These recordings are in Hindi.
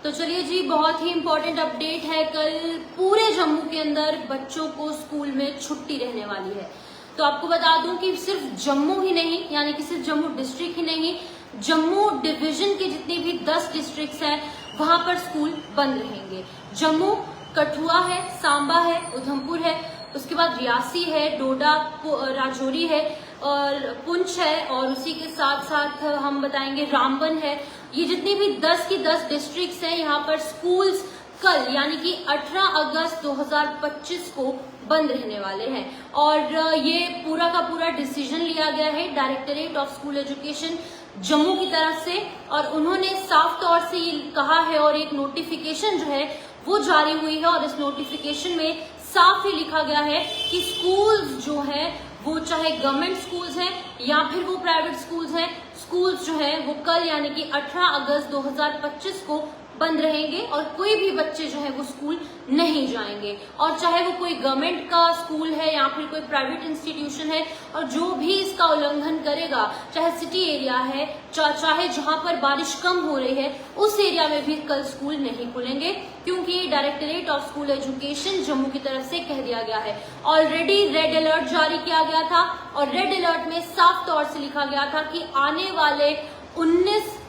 तो चलिए जी, बहुत ही इम्पोर्टेंट अपडेट है। कल पूरे जम्मू के अंदर बच्चों को स्कूल में छुट्टी रहने वाली है। तो आपको बता दूं कि सिर्फ जम्मू ही नहीं, यानी कि सिर्फ जम्मू डिस्ट्रिक्ट ही नहीं, जम्मू डिवीजन के जितने भी 10 डिस्ट्रिक्ट्स हैं वहां पर स्कूल बंद रहेंगे। जम्मू, कठुआ है, सांबा है, उधमपुर है, उसके बाद रियासी है, डोडा, राजौरी है और पुंछ है, और उसी के साथ साथ हम बताएंगे रामबन है। ये जितनी भी 10 की 10 डिस्ट्रिक्ट्स हैं, यहाँ पर स्कूल्स कल यानी कि 18 अगस्त 2025 को बंद रहने वाले हैं। और ये पूरा का पूरा डिसीजन लिया गया है directorate of school education Jammu की तरफ से, और उन्होंने साफ तौर से ये कहा है और एक नोटिफिकेशन जो है वो जारी हुई है, और इस नोटिफिकेशन में साफ ही लिखा गया है कि स्कूल्स जो है वो चाहे गवर्नमेंट स्कूल्स हैं या फिर वो प्राइवेट स्कूल्स हैं, स्कूल्स जो है वो कल यानी कि 18 अगस्त 2025 को बंद रहेंगे और कोई भी बच्चे जो है वो स्कूल नहीं जाएंगे। और चाहे वो कोई गवर्नमेंट का स्कूल है या फिर कोई प्राइवेट इंस्टीट्यूशन है, और जो भी इसका उल्लंघन करेगा, चाहे सिटी एरिया है, चाहे जहां पर बारिश कम हो रही है, उस एरिया में भी कल स्कूल नहीं खुलेंगे, क्योंकि directorate of school education Jammu की तरफ से कह दिया गया है। ऑलरेडी रेड अलर्ट जारी किया गया था, और रेड अलर्ट में साफ तौर से लिखा गया था कि आने वाले 19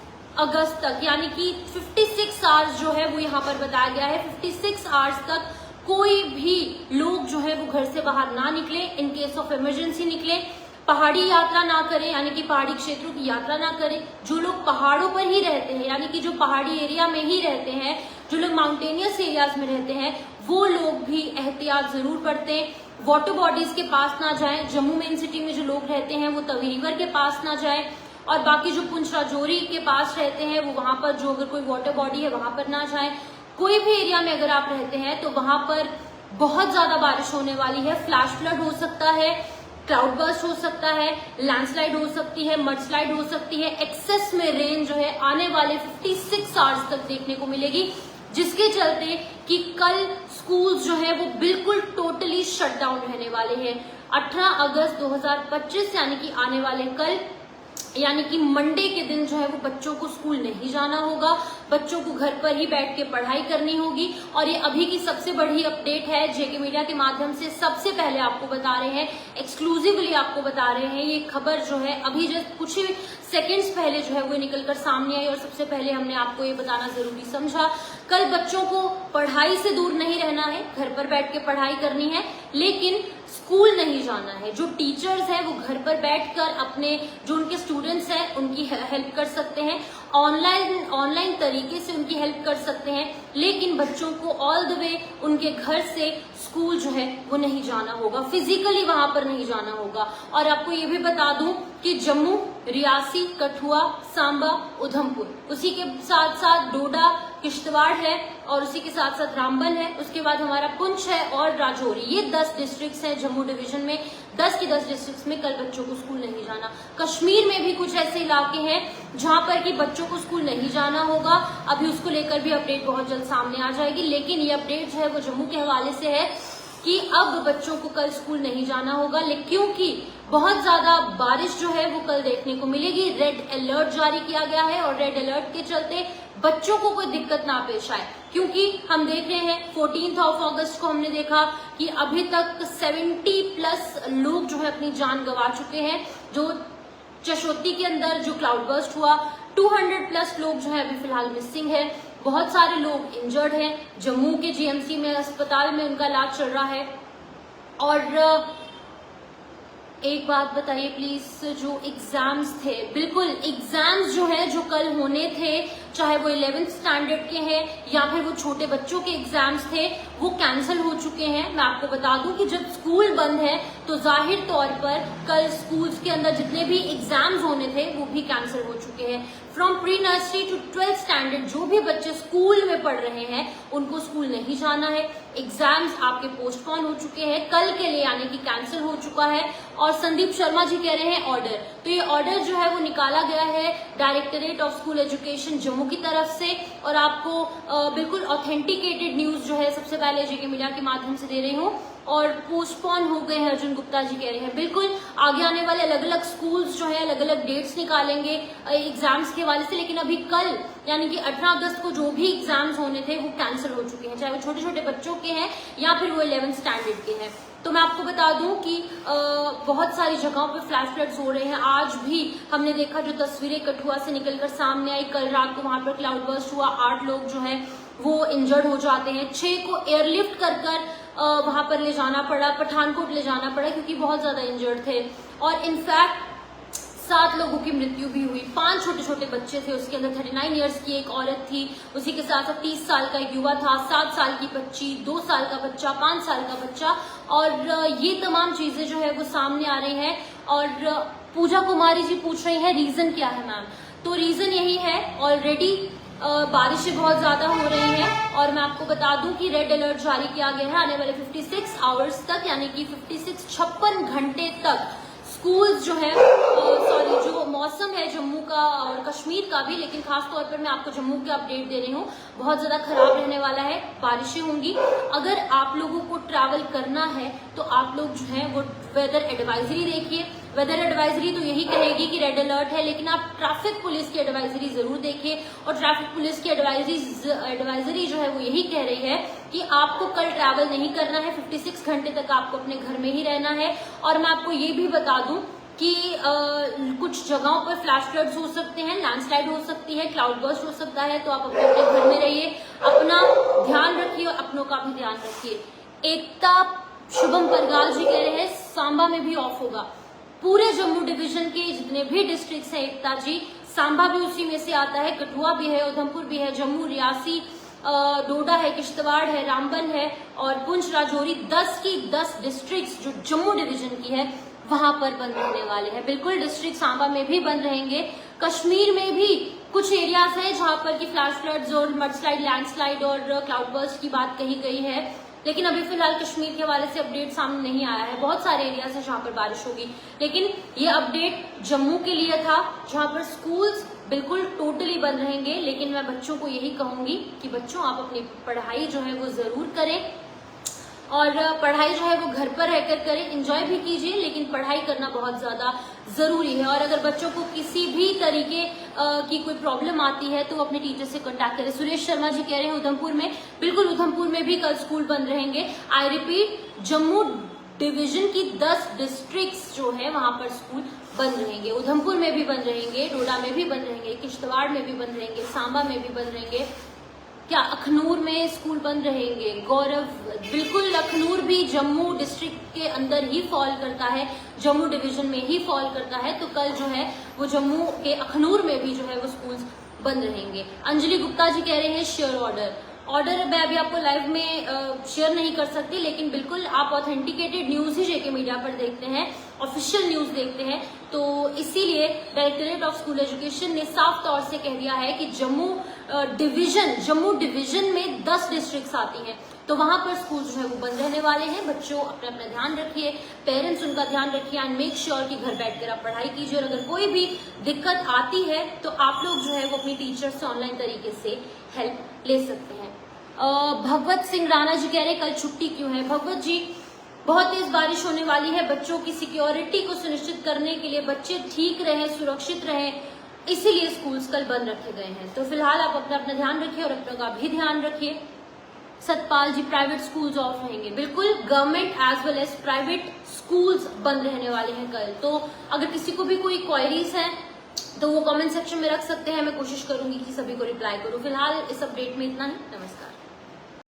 अगस्त तक यानी कि 56 आवर्स जो है वो यहाँ पर बताया गया है, 56 आवर्स तक कोई भी लोग जो है वो घर से बाहर ना निकले, इन केस ऑफ इमरजेंसी निकले, पहाड़ी यात्रा ना करें यानी कि पहाड़ी क्षेत्रों की यात्रा ना करें। जो लोग पहाड़ों पर ही रहते हैं यानी कि जो पहाड़ी एरिया में ही रहते हैं, जो लोग माउंटेनियस एरियाज में रहते हैं, वो लोग भी एहतियात जरूर बरतें। वाटर बॉडीज के पास ना जाएं। जम्मू मेन सिटी में जो लोग रहते हैं वो तवी रिवर के पास ना जाएं, और बाकी जो पुंछ राजौरी के पास रहते हैं वो वहां पर जो अगर कोई वाटर बॉडी है वहां पर ना जाएं। कोई भी एरिया में अगर आप रहते हैं तो वहां पर बहुत ज्यादा बारिश होने वाली है, फ्लैश फ्लड हो सकता है, क्लाउड बर्स्ट हो सकता है, लैंडस्लाइड हो सकती है, मडस्लाइड हो सकती है। एक्सेस में रेन जो है आने वाले 56 आवर्स तक देखने को मिलेगी, जिसके चलते कि कल स्कूल्स जो है वो बिल्कुल टोटली शट डाउन रहने वाले हैं। 18 अगस्त 2025 यानी कि आने वाले कल यानी कि मंडे के दिन जो है वो बच्चों को स्कूल नहीं जाना होगा, बच्चों को घर पर ही बैठ के पढ़ाई करनी होगी। और ये अभी की सबसे बड़ी अपडेट है, जेके मीडिया के माध्यम से सबसे पहले आपको बता रहे हैं, एक्सक्लूसिवली आपको बता रहे हैं। ये खबर जो है अभी जस्ट कुछ ही सेकेंड्स पहले जो है वो निकलकर सामने आई, और सबसे पहले हमने आपको ये बताना जरूरी समझा। कल बच्चों को पढ़ाई से दूर नहीं रहना है, घर पर बैठ के पढ़ाई करनी है, लेकिन स्कूल नहीं जाना है। जो टीचर्स हैं वो घर पर बैठकर अपने जो उनके स्टूडेंट्स हैं उनकी हेल्प कर सकते हैं, ऑनलाइन तरीके से उनकी हेल्प कर सकते हैं, लेकिन बच्चों को ऑल द वे उनके घर से स्कूल जो है वो नहीं जाना होगा, फिजिकली वहां पर नहीं जाना होगा। और आपको ये भी बता दूं कि जम्मू, रियासी, कठुआ, सांबा, उधमपुर, उसी के साथ साथ डोडा, किश्तवाड़ है, और उसी के साथ साथ रामबन है, उसके बाद हमारा पुंछ है और राजौरी। ये 10 डिस्ट्रिक्ट्स हैं जम्मू डिवीजन में। 10 की 10 डिस्ट्रिक्ट्स में कल बच्चों को स्कूल नहीं जाना। कश्मीर में भी कुछ ऐसे इलाके हैं जहां पर कि बच्चों को स्कूल नहीं जाना होगा। अभी उसको लेकर भी अपडेट बहुत जल्द सामने आ जाएगी, लेकिन ये अपडेट जो है वो जम्मू के हवाले से है कि अब बच्चों को कल स्कूल नहीं जाना होगा, लेकिन क्योंकि बहुत ज्यादा बारिश जो है वो कल देखने को मिलेगी। रेड अलर्ट जारी किया गया है, और रेड अलर्ट के चलते बच्चों को कोई दिक्कत ना पेश आए, क्योंकि हम देख रहे हैं 14 अगस्त को हमने देखा कि अभी तक 70+ लोग जो है अपनी जान गंवा चुके हैं। जो चशोती के अंदर जो क्लाउड बर्स्ट हुआ, 200+ लोग जो है अभी फिलहाल मिसिंग है, बहुत सारे लोग इंजर्ड हैं। जम्मू के जीएमसी में अस्पताल में उनका इलाज चल रहा है। और एक बात बताइए प्लीज, जो एग्जाम्स थे, बिल्कुल एग्जाम्स जो है जो कल होने थे, चाहे वो 11th स्टैंडर्ड के हैं या फिर वो छोटे बच्चों के एग्जाम्स थे, वो कैंसिल हो चुके हैं। मैं आपको बता दूं कि जब स्कूल बंद है तो जाहिर तौर पर कल स्कूल्स के अंदर जितने भी एग्जाम्स होने थे वो भी कैंसिल हो चुके हैं। From pre nursery to 12th standard जो भी बच्चे स्कूल में पढ़ रहे हैं उनको स्कूल नहीं जाना है। एग्जाम्स आपके पोस्टपोन हो चुके हैं कल के लिए, यानी कि कैंसिल हो चुका है। और संदीप शर्मा जी कह रहे हैं ऑर्डर, तो ये ऑर्डर जो है वो निकाला गया है directorate of school education Jammu की तरफ से, और आपको बिल्कुल ऑथेंटिकेटेड न्यूज जो है सबसे पहले जेके मीडिया के माध्यम से दे रही हूँ। और पोस्टपोन हो गए हैं, अर्जुन गुप्ता जी कह रहे हैं। बिल्कुल आगे आने वाले अलग अलग स्कूल्स जो है अलग अलग डेट्स निकालेंगे एग्जाम्स के हवाले से, लेकिन अभी कल यानी कि 18 अगस्त को जो भी एग्जाम्स होने थे वो कैंसिल हो चुके हैं, चाहे वो छोटे छोटे बच्चों के हैं या फिर वो 11th स्टैंडर्ड के हैं। तो मैं आपको बता दूं कि बहुत सारी जगहों पे फ्लैश फ्लड्स हो रहे हैं। आज भी हमने देखा जो तस्वीरें कठुआ से निकलकर सामने आई, कल रात को वहां पर क्लाउड बर्स्ट हुआ, 8 लोग जो है वो इंजर्ड हो जाते हैं, 6 को एयरलिफ्ट कर वहां पर ले जाना पड़ा, पठानकोट ले जाना पड़ा क्योंकि बहुत ज्यादा इंजर्ड थे। और इनफैक्ट 7 लोगों की मृत्यु भी हुई, 5 छोटे छोटे बच्चे थे, उसके अंदर 39 इयर्स की एक औरत थी, उसी के साथ 30 साल का एक युवा था, 7 साल की बच्ची, 2 साल का बच्चा, 5 साल का बच्चा। और ये तमाम चीजें जो है वो सामने आ रही हैं। और पूजा कुमारी जी पूछ रही है रीजन क्या है मैम, तो रीजन यही है, ऑलरेडी बारिशें बहुत ज्यादा हो रही हैं। और मैं आपको बता दूं कि रेड अलर्ट जारी किया गया है आने वाले 56 आवर्स तक, यानी कि 56 घंटे तक स्कूल्स जो है सॉरी जो मौसम है जम्मू का और कश्मीर का भी, लेकिन खास तौर पर मैं आपको जम्मू के अपडेट दे रही हूँ, बहुत ज्यादा खराब रहने वाला है, बारिशें होंगी। अगर आप लोगों को ट्रैवल करना है तो आप लोग जो है वो वेदर एडवाइजरी देखिए। वेदर एडवाइजरी तो यही कहेगी कि रेड अलर्ट है, लेकिन आप ट्रैफिक पुलिस की एडवाइजरी जरूर देखिए। और ट्रैफिक पुलिस की एडवाइजरी जो है वो यही कह रही है कि आपको कल ट्रैवल नहीं करना है, 56 घंटे तक आपको अपने घर में ही रहना है। और मैं आपको ये भी बता दूं कि कुछ जगहों पर फ्लैश फ्लड्स हो सकते हैं, लैंडस्लाइड हो सकती है, क्लाउड बर्स्ट हो सकता है, तो आप अपने घर में रहिए, अपना ध्यान रखिए और अपनों का भी ध्यान रखिए। एकता शुभम परगाल जी कह रहे हैं सांबा में भी ऑफ होगा। पूरे जम्मू डिवीजन के जितने भी डिस्ट्रिक्ट्स हैं एकता जी, सांबा भी उसी में से आता है, कठुआ भी है, उधमपुर भी है, जम्मू, रियासी, डोडा है, किश्तवाड़ है, रामबन है और पुंछ राजौरी, 10 की 10 डिस्ट्रिक्ट्स जो जम्मू डिवीजन की है वहां पर बंद रहने वाले हैं। बिल्कुल डिस्ट्रिक्ट सांबा में भी बंद रहेंगे। कश्मीर में भी कुछ एरियाज हैं जहां पर की फ्लैश फ्लड्स और मडस्लाइड, लैंडस्लाइड और क्लाउड बर्स्ट की बात कही गई है, लेकिन अभी फिलहाल कश्मीर के हवाले से अपडेट सामने नहीं आया है। बहुत सारे एरियाज हैं जहां पर बारिश होगी, लेकिन ये अपडेट जम्मू के लिए था जहां पर स्कूल्स बिल्कुल टोटली बंद रहेंगे। लेकिन मैं बच्चों को यही कहूंगी कि बच्चों आप अपनी पढ़ाई जो है वो जरूर करें, और पढ़ाई जो है वो घर पर रहकर करें, एंजॉय भी कीजिए, लेकिन पढ़ाई करना बहुत ज्यादा जरूरी है। और अगर बच्चों को किसी भी तरीके की कोई प्रॉब्लम आती है तो वो अपने टीचर से कांटेक्ट करें। सुरेश शर्मा जी कह रहे हैं उधमपुर में, बिल्कुल उधमपुर में भी कल स्कूल बंद रहेंगे। आई रिपीट, जम्मू डिवीजन की 10 डिस्ट्रिक्ट्स जो है वहां पर स्कूल बंद रहेंगे। उधमपुर में भी बंद रहेंगे, डोडा में भी बंद रहेंगे, किश्तवाड़ में भी बंद रहेंगे, सांबा में भी बंद रहेंगे। क्या अखनूर में स्कूल बंद रहेंगे? गौरव, बिल्कुल अखनूर भी जम्मू डिस्ट्रिक्ट के अंदर ही फॉल करता है, जम्मू डिवीजन में ही फॉल करता है, तो कल जो है वो जम्मू के अखनूर में भी जो है वो स्कूल्स बंद रहेंगे। अंजलि गुप्ता जी कह रहे हैं शेयर ऑर्डर मैं अभी आपको लाइव में शेयर नहीं कर सकती, लेकिन बिल्कुल आप ऑथेंटिकेटेड न्यूज ही जेके मीडिया पर देखते हैं, ऑफिशियल न्यूज देखते हैं, तो इसीलिए डायरेक्टरेट ऑफ स्कूल एजुकेशन ने साफ तौर से कह दिया है कि जम्मू डिवीजन में 10 डिस्ट्रिक्ट्स आती हैं, तो वहां पर स्कूल जो है वो बंद रहने वाले हैं। बच्चों अपना ध्यान रखिए, पेरेंट्स उनका ध्यान रखिए, एंड मेक श्योर कि घर बैठकर आप पढ़ाई कीजिए। और अगर कोई भी दिक्कत आती है तो आप लोग जो है वो अपनी टीचर से ऑनलाइन तरीके से हेल्प ले सकते हैं। भगवत सिंह राणा जी कह रहे हैं कल छुट्टी क्यों है? भगवत जी, बहुत तेज बारिश होने वाली है, बच्चों की सिक्योरिटी को सुनिश्चित करने के लिए, बच्चे ठीक रहें, सुरक्षित रहें, इसीलिए स्कूल्स कल बंद रखे गए हैं। तो फिलहाल आप अपना ध्यान रखिए और अपना का भी ध्यान रखिए। Satpal ji, private schools off रहेंगे, बिल्कुल government as well as private schools बंद रहने वाले हैं कल। तो अगर किसी को भी कोई क्वेरीज है तो वो कमेंट सेक्शन में रख सकते हैं, मैं कोशिश करूंगी कि सभी को रिप्लाई करूं। फिलहाल इस अपडेट में इतना ही, नमस्कार।